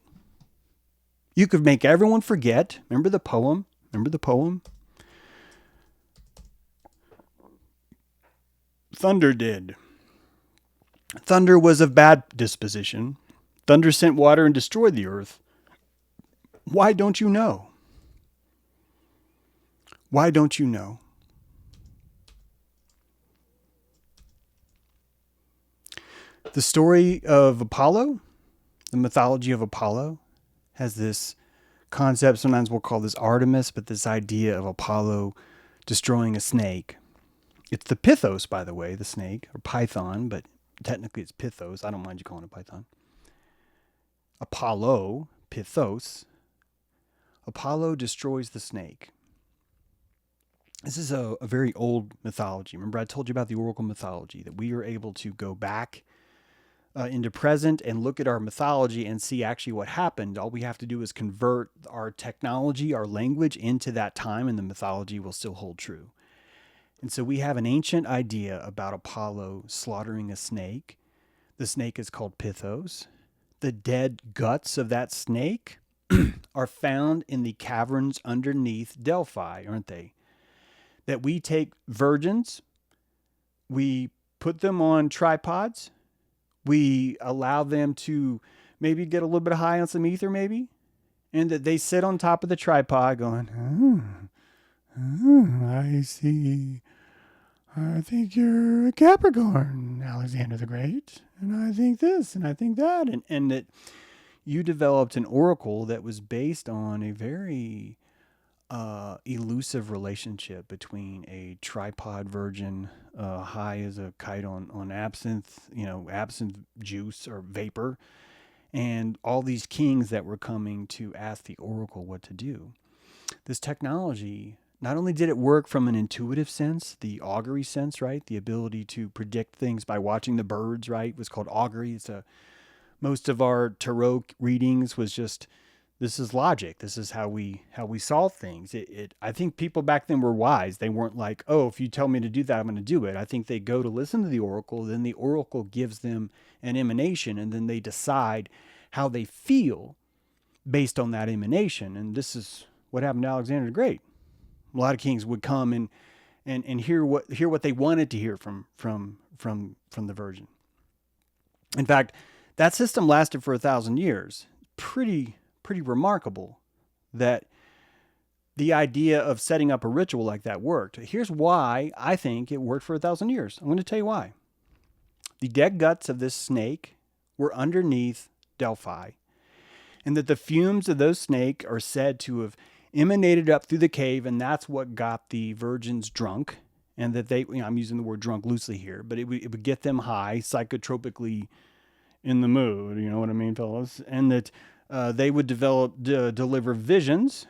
S1: You could make everyone forget. Remember the poem? Thunder did. Thunder was of bad disposition. Thunder sent water and destroyed the earth. Why don't you know? Why don't you know? The story of Apollo, the mythology of Apollo, has this concept, sometimes we'll call this Artemis, but this idea of Apollo destroying a snake. It's the Pythos, by the way, the snake, or Python, but technically it's Pythos. I don't mind you calling it Python. Apollo, Pythos. Apollo destroys the snake. This is a very old mythology. Remember I told you about the oracle mythology, that we are able to go back into present and look at our mythology and see actually what happened. All we have to do is convert our technology, our language into that time, and the mythology will still hold true. And so we have an ancient idea about Apollo slaughtering a snake. The snake is called Pythos. The dead guts of that snake are found in the caverns underneath Delphi, aren't they? That we take virgins, we put them on tripods, we allow them to maybe get a little bit high on some ether maybe, and that they sit on top of the tripod going, I see. I think you're a Capricorn, Alexander the Great. And I think this, and I think that. And that you developed an oracle that was based on a very elusive relationship between a tripod virgin, high as a kite on absinthe, absinthe juice or vapor, and all these kings that were coming to ask the oracle what to do. This technology, not only did it work from an intuitive sense, the augury sense, right? The ability to predict things by watching the birds, right? It was called augury. Most of our tarot readings was just, this is logic. This is how we solve things. I think people back then were wise. They weren't like, oh, if you tell me to do that, I'm going to do it. I think they go to listen to the oracle. Then the oracle gives them an emanation, and then they decide how they feel based on that emanation. And this is what happened to Alexander the Great. A lot of kings would come and hear what they wanted to hear from the Virgin. In fact, that system lasted for 1,000 years. Pretty remarkable that the idea of setting up a ritual like that worked. Here's why I think it worked for 1,000 years. I'm going to tell you why. The dead guts of this snake were underneath Delphi, and that the fumes of those snake are said to have emanated up through the cave, and that's what got the virgins drunk. And that they, I'm using the word drunk loosely here, but it would get them high, psychotropically in the mood, you know what I mean, fellas? And that they would deliver visions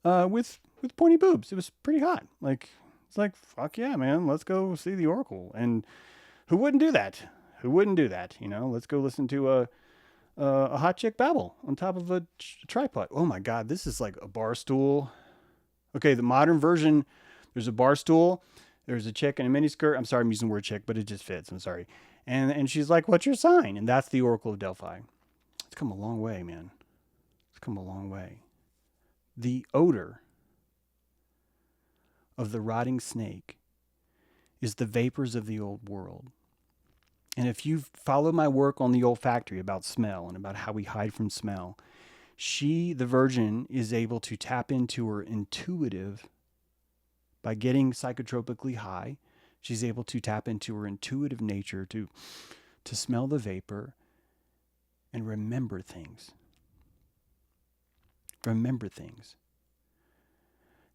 S1: with pointy boobs. It was pretty hot. It's like, fuck yeah, man, let's go see the Oracle. And who wouldn't do that? Who wouldn't do that? You know, let's go listen to a hot chick babble on top of a tripod. Oh my God, this is like a bar stool. Okay, the modern version, there's a bar stool, there's a chick in a miniskirt. I'm sorry, I'm using the word chick, but it just fits. I'm sorry. And she's like, what's your sign? And that's the Oracle of Delphi. It's come a long way, man. It's come a long way. The odor of the rotting snake is the vapors of the old world. And if you follow my work on the olfactory about smell and about how we hide from smell, the Virgin, is able to tap into her intuitive by getting psychotropically high. She's able to tap into her intuitive nature to smell the vapor and remember things. Remember things.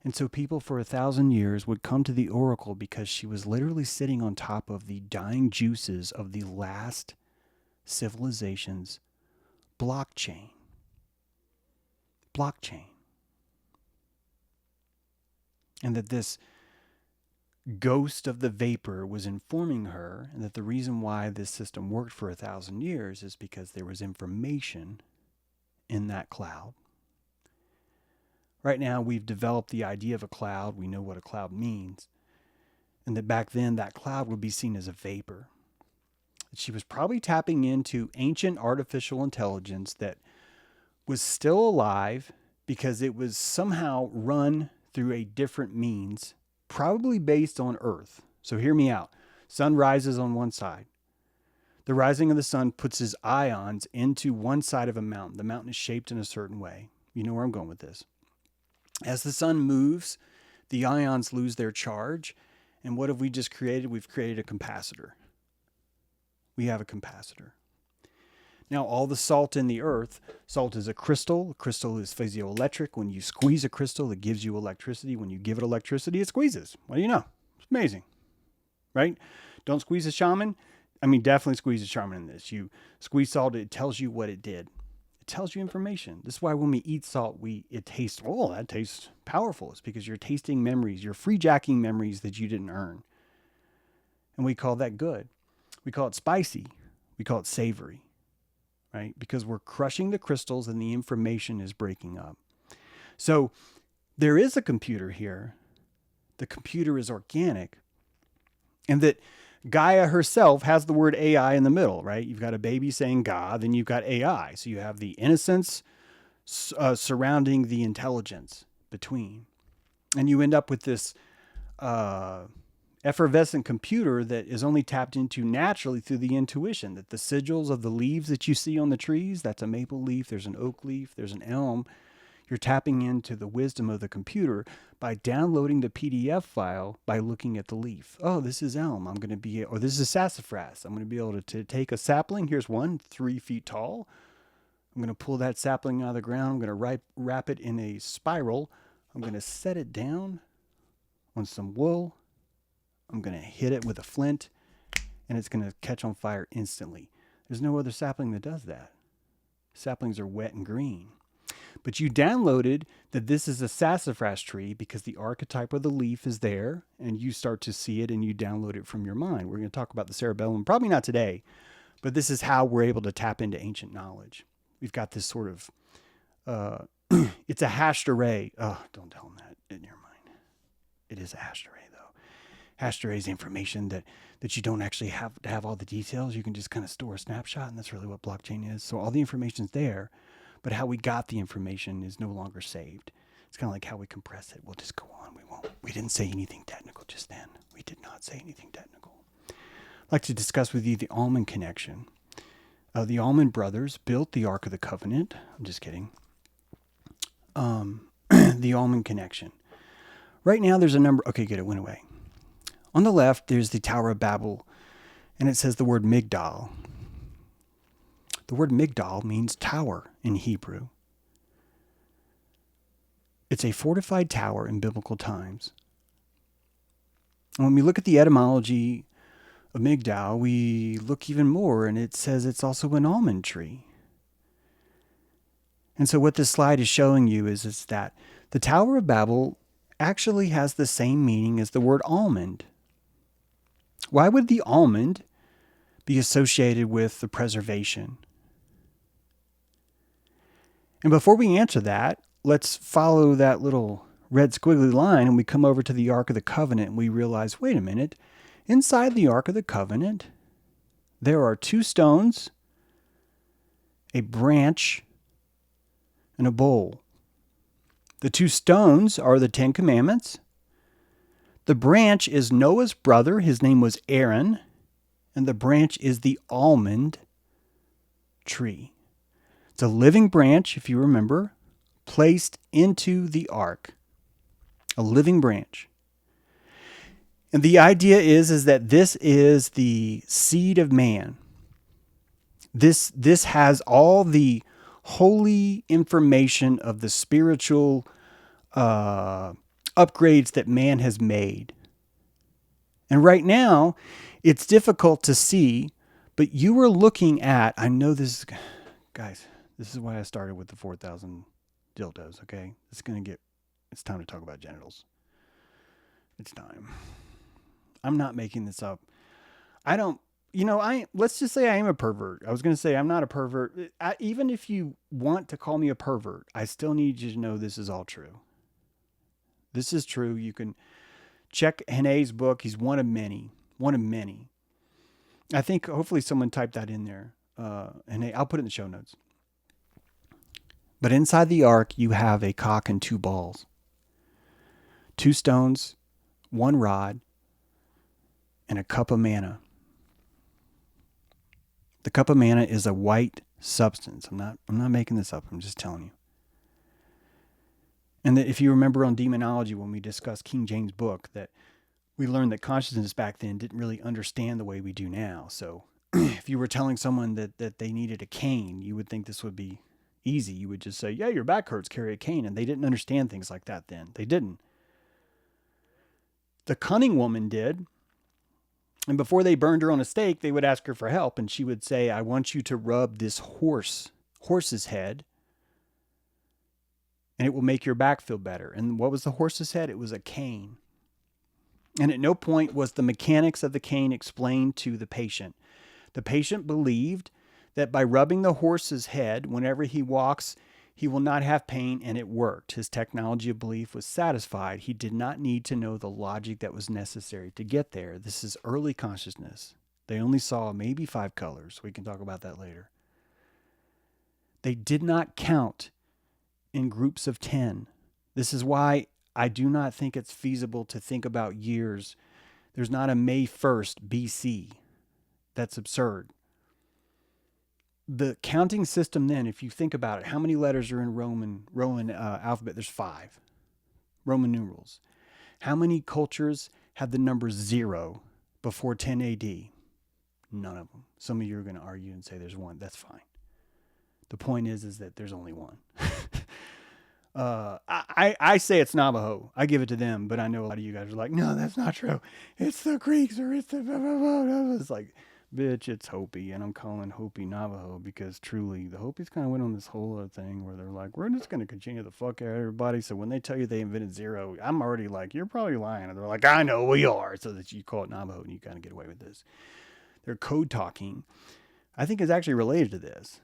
S1: And so people for 1,000 years would come to the Oracle because she was literally sitting on top of the dying juices of the last civilization's blockchain. Blockchain. And that this ghost of the vapor was informing her, and that the reason why this system worked for 1,000 years is because there was information in that cloud. Right now, we've developed the idea of a cloud. We know what a cloud means. And that back then, that cloud would be seen as a vapor. She was probably tapping into ancient artificial intelligence that was still alive because it was somehow run through a different means, probably based on Earth. So hear me out. Sun rises on one side. The rising of the sun puts his ions into one side of a mountain. The mountain is shaped in a certain way. You know where I'm going with this. As the sun moves, the ions lose their charge. And what have we just created? We've created a capacitor. We have a capacitor. Now, all the salt in the earth, salt is a crystal. A crystal is physioelectric. When you squeeze a crystal, it gives you electricity. When you give it electricity, it squeezes. What do you know? It's amazing, right? Don't squeeze a shaman. I mean, definitely squeeze a shaman in this. You squeeze salt, it tells you what it did. Tells you information. This is why when we eat salt, it tastes, oh, that tastes powerful. It's because you're tasting memories. You're free-jacking memories that you didn't earn. And we call that good. We call it spicy. We call it savory, right? Because we're crushing the crystals and the information is breaking up. So there is a computer here. The computer is organic. And that Gaia herself has the word AI in the middle, right? You've got a baby saying God, then you've got AI. So you have the innocence surrounding the intelligence between. And you end up with this effervescent computer that is only tapped into naturally through the intuition, that the sigils of the leaves that you see on the trees, that's a maple leaf, there's an oak leaf, there's an elm. You're tapping into the wisdom of the computer by downloading the PDF file by looking at the leaf. Oh, this is elm. I'm going to be, or this is sassafras. I'm going to be able to take a sapling. Here's one 3 feet tall. I'm going to pull that sapling out of the ground. I'm going to wrap it in a spiral. I'm going to set it down on some wool. I'm going to hit it with a flint, and it's going to catch on fire instantly. There's no other sapling that does that. Saplings are wet and green. But you downloaded that this is a sassafras tree because the archetype of the leaf is there, and you start to see it and you download it from your mind. We're going to talk about the cerebellum, probably not today, but this is how we're able to tap into ancient knowledge. We've got this sort of, it's a hashed array. Oh, don't tell them that in your mind. It is a hashed array, though. Hashed array is information that you don't actually have to have all the details. You can just kind of store a snapshot, and that's really what blockchain is. So all the information's there. But how we got the information is no longer saved. It's kind of like how we compress it. We'll just go on. We didn't say anything technical just then. We did not say anything technical. I'd like to discuss with you the Almond connection. The Almond brothers built the Ark of the Covenant. I'm just kidding. The Almond connection. Right now there's a number. Okay, good. It went away. On the left, there's the Tower of Babel, and it says the word Migdal. The word Migdal means tower in Hebrew. It's a fortified tower in biblical times. And when we look at the etymology of Migdal, we look even more, and it says it's also an almond tree. And so what this slide is showing you is that the Tower of Babel actually has the same meaning as the word almond. Why would the almond be associated with the preservation? And before we answer that, let's follow that little red squiggly line and we come over to the Ark of the Covenant and we realize, wait a minute, inside the Ark of the Covenant, there are 2 stones, a branch, and a bowl. The 2 stones are the 10 Commandments. The branch is Noah's brother. His name was Aaron. And the branch is the almond tree. It's a living branch, if you remember, placed into the ark. A living branch. And the idea is that this is the seed of man. This has all the holy information of the spiritual upgrades that man has made. And right now, it's difficult to see, but you were looking at, I know this is, guys, this is why I started with the 4,000 dildos, okay? It's time to talk about genitals. It's time. I'm not making this up. Let's just say I am a pervert. I was going to say I'm not a pervert. Even if you want to call me a pervert, I still need you to know this is all true. This is true. You can check Hene's book. He's one of many. One of many. I think hopefully someone typed that in there. Hene, I'll put it in the show notes. But inside the ark, you have a cock and 2 balls. 2 stones, 1 rod, and a cup of manna. The cup of manna is a white substance. I'm not making this up. I'm just telling you. And that if you remember on demonology when we discussed King James' book, that we learned that consciousness back then didn't really understand the way we do now. So if you were telling someone that they needed a cane, you would think this would be easy. You would just say, yeah, your back hurts, carry a cane. And they didn't understand things like that then. They didn't. The cunning woman did. And before they burned her on a stake, they would ask her for help. And she would say, I want you to rub this horse's head, and it will make your back feel better. And what was the horse's head? It was a cane. And at no point was the mechanics of the cane explained to the patient. The patient believed that by rubbing the horse's head, whenever he walks, he will not have pain, and it worked. His technology of belief was satisfied. He did not need to know the logic that was necessary to get there. This is early consciousness. They only saw maybe 5 colors. We can talk about that later. They did not count in groups of 10. This is why I do not think it's feasible to think about years. There's not a May 1st BC. That's absurd. The counting system then, if you think about it, how many letters are in Roman alphabet? There's 5. Roman numerals. How many cultures had the number 0 before 10 AD? None of them. Some of you are going to argue and say there's 1. That's fine. The point is that there's only 1. I say it's Navajo. I give it to them, but I know a lot of you guys are like, no, that's not true. It's the Greeks or it's the blah, blah, blah. It's like, bitch, it's Hopi, and I'm calling Hopi Navajo because truly the Hopis kind of went on this whole other thing where they're like, we're just going to continue the fuck out of everybody. So when they tell you they invented 0, I'm already like, you're probably lying. And they're like, I know we are. So that you call it Navajo and you kind of get away with this. Their code talking, I think, is actually related to this.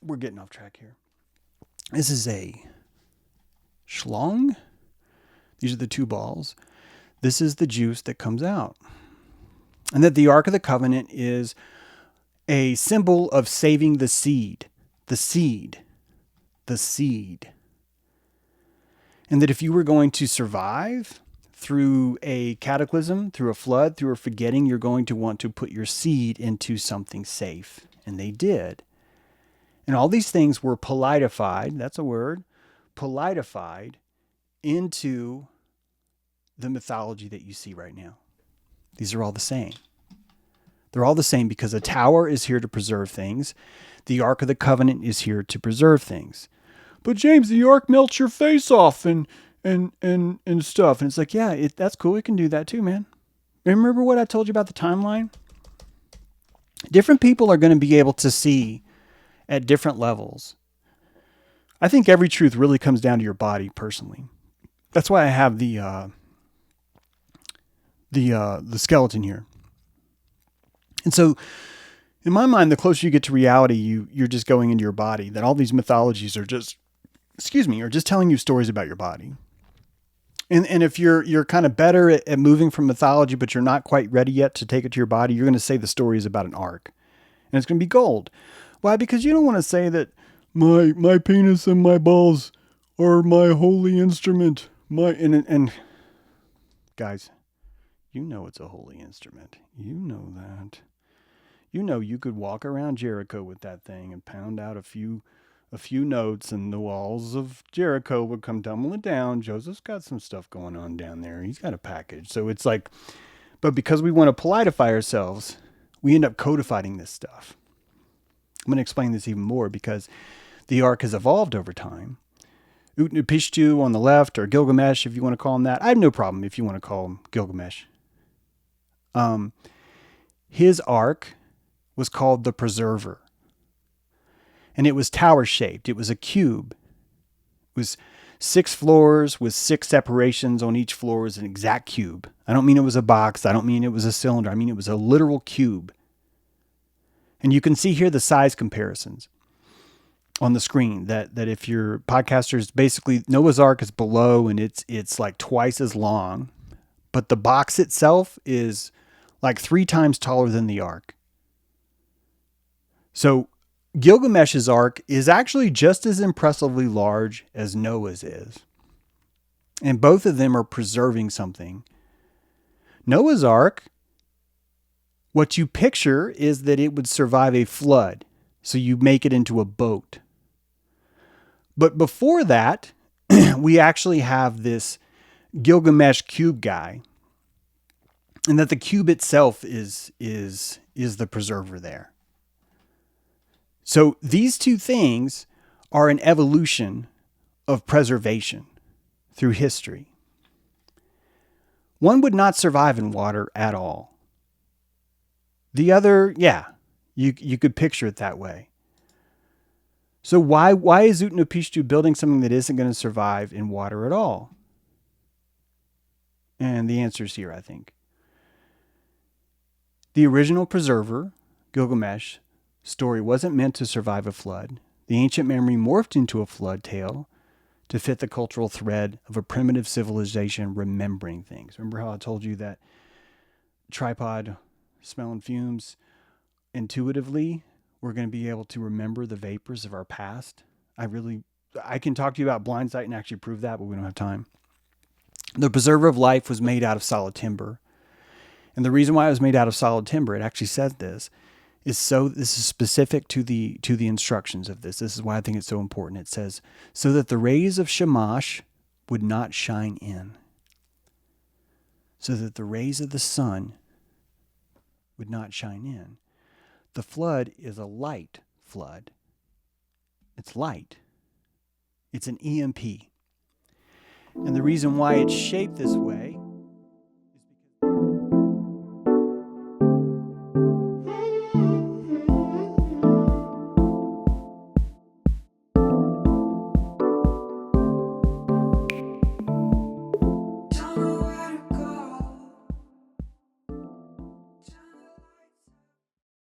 S1: We're getting off track here. This is a schlong. These are the 2 balls. This is the juice that comes out. And that the Ark of the Covenant is a symbol of saving the seed. The seed. The seed. And that if you were going to survive through a cataclysm, through a flood, through a forgetting, you're going to want to put your seed into something safe. And they did. And all these things were politified, that's a word, politified into the mythology that you see right now. These are all the same. They're all the same because a tower is here to preserve things. The Ark of the Covenant is here to preserve things. But James, the Ark melts your face off and stuff. And it's like, yeah, that's cool. It can do that too, man. Remember what I told you about the timeline? Different people are going to be able to see at different levels. I think every truth really comes down to your body personally. That's why I have the skeleton here. And so in my mind, the closer you get to reality, you're just going into your body, that all these mythologies are just telling you stories about your body. And if you're kind of better at moving from mythology, but you're not quite ready yet to take it to your body, you're going to say the story is about an ark. And it's going to be gold. Why? Because you don't want to say that my penis and my balls are my holy instrument. And guys, you know it's a holy instrument. You know that. You know you could walk around Jericho with that thing and pound out a few notes and the walls of Jericho would come tumbling down. Joseph's got some stuff going on down there. He's got a package. So it's like, but because we want to politify ourselves, we end up codifying this stuff. I'm going to explain this even more because the Ark has evolved over time. Utnapishtim on the left, or Gilgamesh, if you want to call him that. I have no problem if you want to call him Gilgamesh. His Ark was called the Preserver. And it was tower-shaped. It was a cube. It was 6 floors with 6 separations on each floor was an exact cube. I don't mean it was a box. I don't mean it was a cylinder. I mean it was a literal cube. And you can see here the size comparisons on the screen. That if your podcasters, basically Noah's Ark is below and it's like twice as long. But the box itself is like 3 times taller than the Ark. So Gilgamesh's Ark is actually just as impressively large as Noah's is. And both of them are preserving something. Noah's Ark, what you picture is that it would survive a flood. So you make it into a boat. But before that, we actually have this Gilgamesh cube guy. And that the cube itself is the preserver there. So these two things are an evolution of preservation through history. One would not survive in water at all. The other, yeah, you could picture it that way. So why is Utnapishtim building something that isn't going to survive in water at all? And the answer is here, I think. The original preserver, Gilgamesh, story wasn't meant to survive a flood. The ancient memory morphed into a flood tale to fit the cultural thread of a primitive civilization remembering things. Remember how I told you that tripod smelling fumes? Intuitively, we're going to be able to remember the vapors of our past. I can talk to you about blind sight and actually prove that, but we don't have time. The preserver of life was made out of solid timber. And the reason why it was made out of solid timber, it actually says this is specific to the instructions of this. This is why I think it's so important. It says, so that the rays of Shamash would not shine in. So that the rays of the sun would not shine in. The flood is a light flood. It's light. It's an EMP. And the reason why it's shaped this way